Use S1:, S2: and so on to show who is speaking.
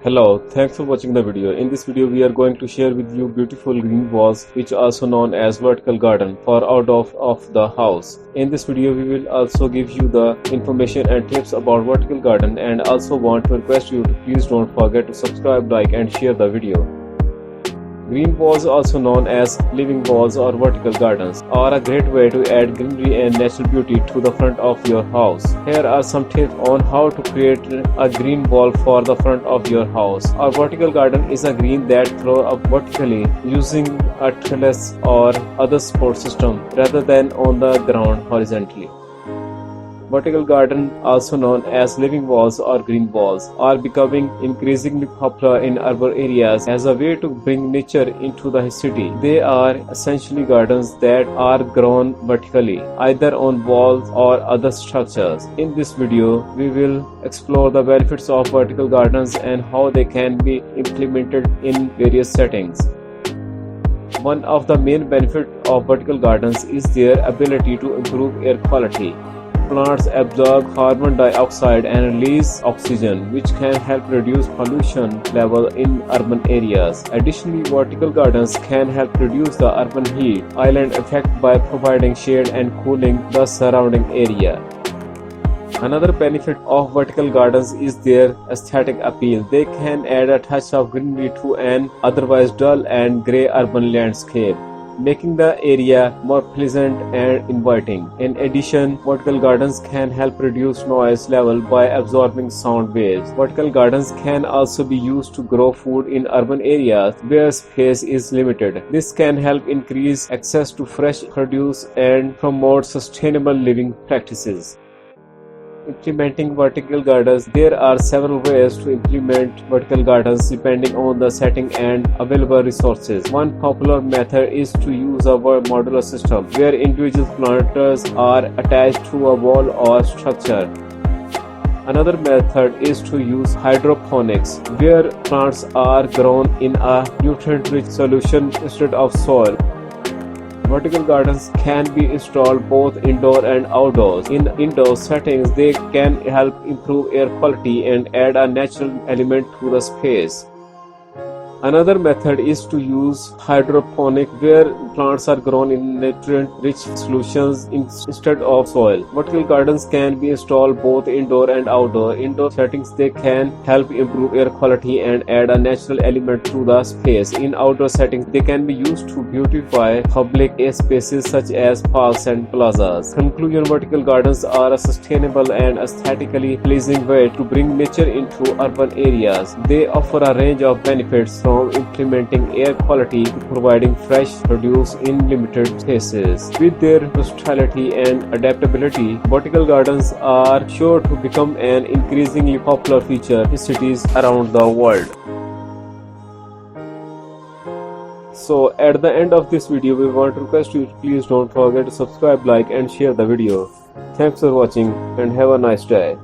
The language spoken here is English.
S1: Hello, thanks for watching the video. In this video we are going to share with you beautiful green walls, which are also known as vertical garden for out of the house. In this video we will also give you the information and tips about vertical garden, and also want to request you to please don't forget to subscribe, like and share the video. Green walls, also known as living walls or vertical gardens, are a great way to add greenery and natural beauty to the front of your house. Here are some tips on how to create a green wall for the front of your house. A vertical garden is a green that grows up vertically using a trellis or other support system rather than on the ground horizontally. Vertical garden, also known as living walls or green walls, are becoming increasingly popular in urban areas as a way to bring nature into the city. They are essentially gardens that are grown vertically, either on walls or other structures. In this video, we will explore the benefits of vertical gardens and how they can be implemented in various settings. One of the main benefits of vertical gardens is their ability to improve air quality. Plants absorb carbon dioxide and release oxygen, which can help reduce pollution level in urban areas. Additionally, vertical gardens can help reduce the urban heat island effect by providing shade and cooling the surrounding area. Another benefit of vertical gardens is their aesthetic appeal. They can add a touch of greenery to an otherwise dull and grey urban landscape, making the area more pleasant and inviting. In addition, vertical gardens can help reduce noise level by absorbing sound waves. Vertical gardens can also be used to grow food in urban areas where space is limited. This can help increase access to fresh produce and promote sustainable living practices. Implementing vertical gardens. There are several ways to implement vertical gardens depending on the setting and available resources. One popular method is to use a modular system where individual planters are attached to a wall or structure. Another method is to use hydroponics, where plants are grown in a nutrient-rich solution instead of soil. Vertical gardens can be installed both indoor and outdoors. In indoor settings, they can help improve air quality and add a natural element to the space. Another method is to use hydroponic, where plants are grown in nutrient-rich solutions instead of soil. Vertical gardens can be installed both indoor and outdoor. Indoor settings, they can help improve air quality and add a natural element to the space. In outdoor settings, they can be used to beautify public spaces such as parks and plazas. Conclusion: vertical gardens are a sustainable and aesthetically pleasing way to bring nature into urban areas. They offer a range of benefits, from implementing air quality to providing fresh produce in limited spaces. With their versatility and adaptability, vertical gardens are sure to become an increasingly popular feature in cities around the world. So at the end of this video, we want to request you to please don't forget to subscribe, like and share the video. Thanks for watching and have a nice day.